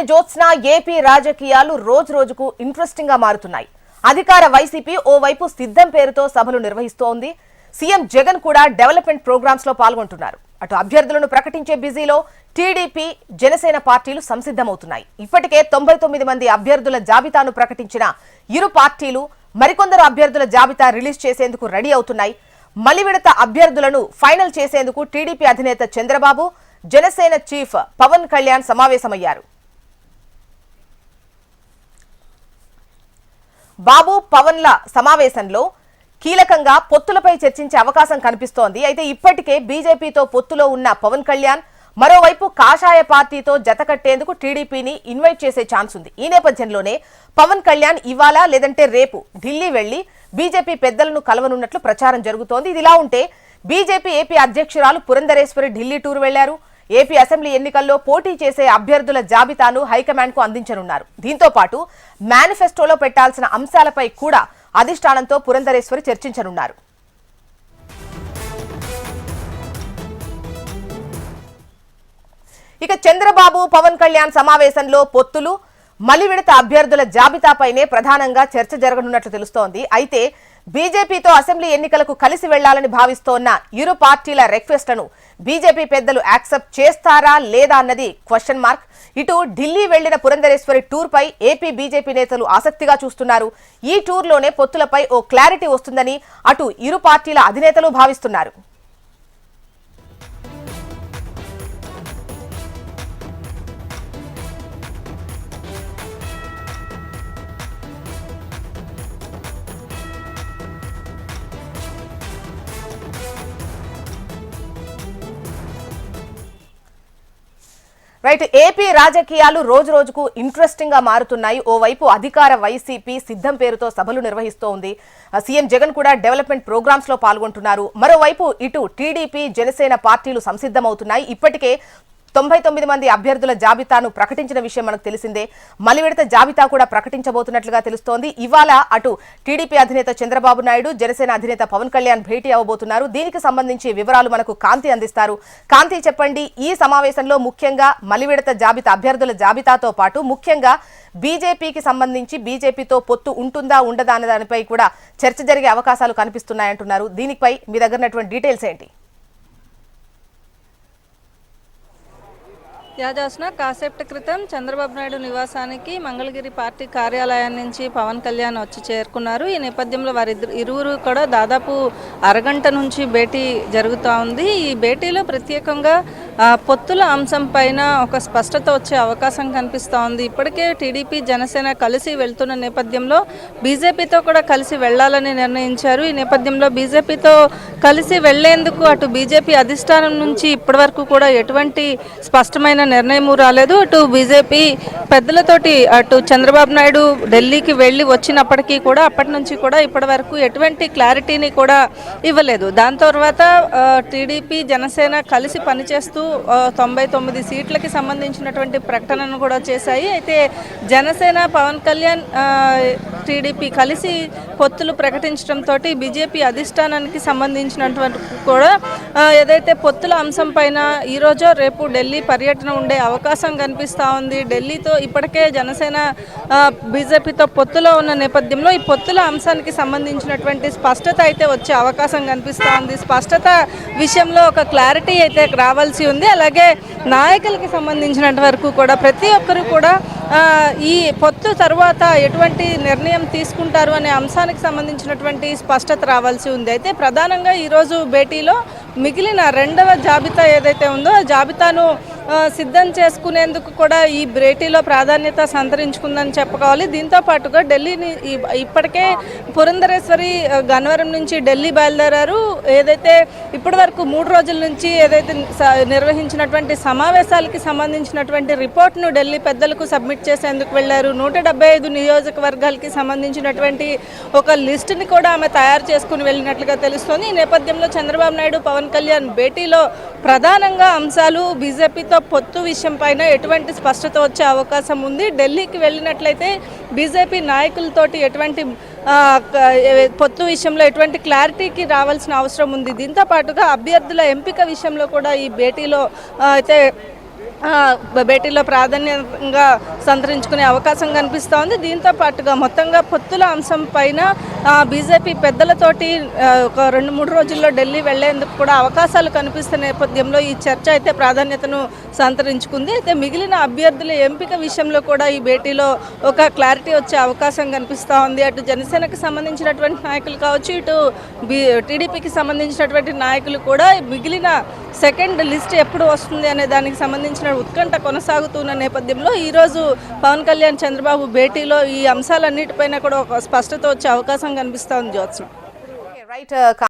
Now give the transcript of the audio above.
Jyotsna AP రాజకీయాలు రోజు రోజుకు ఇంట్రెస్టింగ్ గా మారుతున్నాయి. అధికార వైసీపీ ఓవైపు సిద్ధం పేరుతో సభలు నిర్వహిస్తోంది. సీఎం జగన్ కూడా డెవలప్మెంట్ ప్రోగ్రామ్స్ లో పాల్గొంటున్నారు. అటు అభ్యర్థులను ప్రకటించే బిజీలో టీడీపీ జనసేన పార్టీలు సంసిద్ధమవుతున్నాయి. ఇప్పటికే 99 మంది అభ్యర్థుల జాబితాను ప్రకటించిన ఇరు పార్టీలు మరికొందరు అభ్యర్థుల జాబితా రిలీజ్ చేసేందుకు రెడీ అవుతున్నాయి. మలి విడత అభ్యర్థులను ఫైనల్ చేసేందుకు టీడీపీ అధినేత చంద్రబాబు, జనసేన చీఫ్ పవన్ కళ్యాణ్ సమావేశమయ్యారు. బాబు పవన్ల సమావేశంలో కీలకంగా పొత్తులపై చర్చించే అవకాశం కనిపిస్తోంది. అయితే ఇప్పటికే బీజేపీతో పొత్తులో ఉన్న పవన్ కళ్యాణ్ మరోవైపు కాషాయ పార్టీతో జతకట్టేందుకు టీడీపీని ఇన్వైట్ చేసే ఛాన్స్ ఉంది. ఈ నేపథ్యంలోనే పవన్ కళ్యాణ్ ఇవాళ లేదంటే రేపు ఢిల్లీ వెళ్లి బీజేపీ పెద్దలను కలవనున్నట్లు ప్రచారం జరుగుతోంది. ఇదిలా ఉంటే బీజేపీ ఏపీ అధ్యక్షురాలు పురంధరేశ్వరి ఢిల్లీ టూర్ వెళ్లారు. ఏపీ అసెంబ్లీ ఎన్నికల్లో పోటీ చేసే అభ్యర్థుల జాబితాను హైకమాండ్ కు అందించనున్నారు. దీంతో పాటు మేనిఫెస్టోలో పెట్టాల్సిన అంశాలపై కూడా అధిష్టానంతో పురంధరేశ్వరి చర్చించనున్నారు. ఇక చంద్రబాబు పవన్ కళ్యాణ్ సమావేశంలో పొత్తులు, మలి విడత అభ్యర్థుల జాబితాపైనే ప్రధానంగా చర్చ జరగనున్నట్లు తెలుస్తోంది. అయితే బీజేపీతో అసెంబ్లీ ఎన్నికలకు కలిసి వెళ్లాలని భావిస్తోన్న ఇరు పార్టీల రిక్వెస్ట్లను బీజేపీ పెద్దలు యాక్సెప్ట్ చేస్తారా లేదా అన్నది క్వశ్చన్ మార్క్. ఇటు ఢిల్లీ వెళ్లిన పురంధరేశ్వరి టూర్ పై ఏపీ బీజేపీ నేతలు ఆసక్తిగా చూస్తున్నారు. ఈ టూర్లోనే పొత్తులపై ఓ క్లారిటీ వస్తుందని అటు ఇరు పార్టీల అధినేతలు భావిస్తున్నారు. రైట్, ఏపీ రాజకీయాలు రోజు రోజుకు ఇంట్రెస్టింగ్ గా మారుతున్నాయి. ఓవైపు అధికార వైసీపీ సిద్ధం పేరుతో సభలు నిర్వహిస్తోంది. సీఎం జగన్ కూడా డెవలప్మెంట్ ప్రోగ్రామ్స్ లో పాల్గొంటున్నారు. మరోవైపు ఇటు టీడీపీ జనసేన పార్టీలు సంసిద్ధమవుతున్నాయి. ఇప్పటికే 99 మంది అభ్యర్థుల జాబితాను ప్రకటించిన విషయం మనకు తెలిసిందే. మలి విడత జాబితా కూడా ప్రకటించబోతున్నట్లుగా తెలుస్తోంది. ఇవాళ అటు టీడీపీ అధినేత చంద్రబాబు నాయుడు, జనసేన అధినేత పవన్ కళ్యాణ్ భేటీ అవ్వబోతున్నారు. దీనికి సంబంధించి వివరాలు మనకు కాంతి అందిస్తారు. కాంతి, చెప్పండి, ఈ సమావేశంలో ముఖ్యంగా మలి విడత జాబితా అభ్యర్థుల జాబితాతో పాటు ముఖ్యంగా బీజేపీకి సంబంధించి బీజేపీతో పొత్తు ఉంటుందా ఉండదా అనే దానిపై కూడా చర్చ జరిగే అవకాశాలు కనిపిస్తున్నాయంటున్నారు. దీనిపై మీ దగ్గర ఉన్నటువంటి డీటెయిల్స్ ఏంటి? యాజాస్న కాసేపటి క్రితం చంద్రబాబు నాయుడు నివాసానికి మంగళగిరి పార్టీ కార్యాలయం నుంచి పవన్ కళ్యాణ్ వచ్చి చేరుకున్నారు. ఈ నేపథ్యంలో ఇరువురు కూడా దాదాపు అరగంట నుంచి భేటీ జరుగుతూ ఉంది. ఈ భేటీలో ప్రత్యేకంగా పొత్తుల అంశం పైన ఒక స్పష్టత వచ్చే అవకాశం కనిపిస్తూ ఉంది. ఇప్పటికే టీడీపీ జనసేన కలిసి వెళ్తున్న నేపథ్యంలో బీజేపీతో కూడా కలిసి వెళ్లాలని నిర్ణయించారు. ఈ నేపథ్యంలో బీజేపీతో కలిసి వెళ్లేందుకు అటు బీజేపీ అధిష్టానం నుంచి ఇప్పటివరకు కూడా ఎటువంటి స్పష్టమైన నిర్ణయం రాలేదు. అటు బీజేపీ పెద్దలతోటి అటు చంద్రబాబు నాయుడు ఢిల్లీకి వెళ్ళి వచ్చినప్పటికీ కూడా అప్పటి నుంచి కూడా ఇప్పటి వరకు ఎటువంటి క్లారిటీని కూడా ఇవ్వలేదు. దాని తర్వాత టీడీపీ జనసేన కలిసి పనిచేస్తూ 99 సీట్లకి సంబంధించినటువంటి ప్రకటనను కూడా చేశాయి. అయితే జనసేన పవన్ కళ్యాణ్ టీడీపీ కలిసి పొత్తులు ప్రకటించడంతో బీజేపీ అధిష్టానానికి సంబంధించినటువంటి కూడా ఏదైతే పొత్తుల అంశం పైన ఈరోజు రేపు ఢిల్లీ పర్యటన ఉండే అవకాశం కనిపిస్తూ ఉంది. ఢిల్లీతో ఇప్పటికే జనసేన బీజేపీతో పొత్తులో ఉన్న నేపథ్యంలో ఈ పొత్తుల అంశానికి సంబంధించినటువంటి స్పష్టత అయితే వచ్చే అవకాశం కనిపిస్తూ ఉంది. స్పష్టత విషయంలో ఒక క్లారిటీ అయితే రావాల్సి ఉంది. అలాగే నాయకులకి సంబంధించినంత వరకు కూడా ప్రతి ఒక్కరు కూడా ఈ పొత్తు తర్వాత ఎటువంటి నిర్ణయం తీసుకుంటారు అనే అంశానికి సంబంధించినటువంటి స్పష్టత రావాల్సి ఉంది. అయితే ప్రధానంగా ఈరోజు భేటీలో మిగిలిన రెండవ జాబితా ఏదైతే ఉందో ఆ జాబితాను సిద్ధం చేసుకునేందుకు కూడా ఈ భేటీలో ప్రాధాన్యత సంతరించుకుందని చెప్పుకోవాలి. దీంతో పాటుగా ఢిల్లీని ఇప్పటికే పురంధరేశ్వరి గన్నవరం నుంచి ఢిల్లీ బయలుదేరారు. ఏదైతే ఇప్పటి వరకు 3 రోజుల నుంచి ఏదైతే నిర్వహించినటువంటి సమావేశాలకి సంబంధించినటువంటి రిపోర్ట్ను ఢిల్లీ పెద్దలకు సబ్మిట్ చేసేందుకు వెళ్లారు. 175 నియోజకవర్గాలకి సంబంధించినటువంటి ఒక లిస్టుని కూడా ఆమె తయారు చేసుకుని వెళ్ళినట్లుగా తెలుస్తోంది. ఈ నేపథ్యంలో చంద్రబాబు నాయుడు పవన్ కళ్యాణ్ భేటీలో ప్రధానంగా అంశాలు బీజేపీతో పొత్తు విషయం పైన ఎటువంటి స్పష్టత వచ్చే అవకాశం ఉంది. ఢిల్లీకి వెళ్ళినట్లయితే బీజేపీ నాయకులతోటి ఎటువంటి పొత్తు విషయంలో ఎటువంటి క్లారిటీకి రావాల్సిన అవసరం ఉంది. దీంతో పాటుగా అభ్యర్థుల ఎంపిక విషయంలో కూడా ఈ భేటీలో ప్రాధాన్యంగా సంతరించుకునే అవకాశం కనిపిస్తూ ఉంది. దీంతో పాటుగా మొత్తంగా పొత్తుల అంశం పైన బీజేపీ పెద్దలతోటి ఒక 2-3 రోజుల్లో ఢిల్లీ వెళ్లేందుకు కూడా అవకాశాలు కనిపిస్తున్న నేపథ్యంలో ఈ చర్చ అయితే ప్రాధాన్యతను సంతరించుకుంది. అయితే మిగిలిన అభ్యర్థుల ఎంపిక విషయంలో కూడా ఈ భేటీలో ఒక క్లారిటీ వచ్చే అవకాశం కనిపిస్తూ ఉంది. అటు జనసేనకు సంబంధించినటువంటి నాయకులు కావచ్చు, ఇటు టీడీపీకి సంబంధించినటువంటి నాయకులు కూడా మిగిలిన సెకండ్ లిస్ట్ ఎప్పుడు వస్తుంది అనే దానికి సంబంధించిన ఉత్కంఠ కొనసాగుతున్న నేపథ్యంలో ఈరోజు పవన్ కళ్యాణ్ చంద్రబాబు భేటీలో ఈ అంశాలన్నిటిపైన కూడా ఒక స్పష్టత వచ్చే అవకాశం కనిపిస్తూ ఉంది. జ్యోత్స్న. రైట్.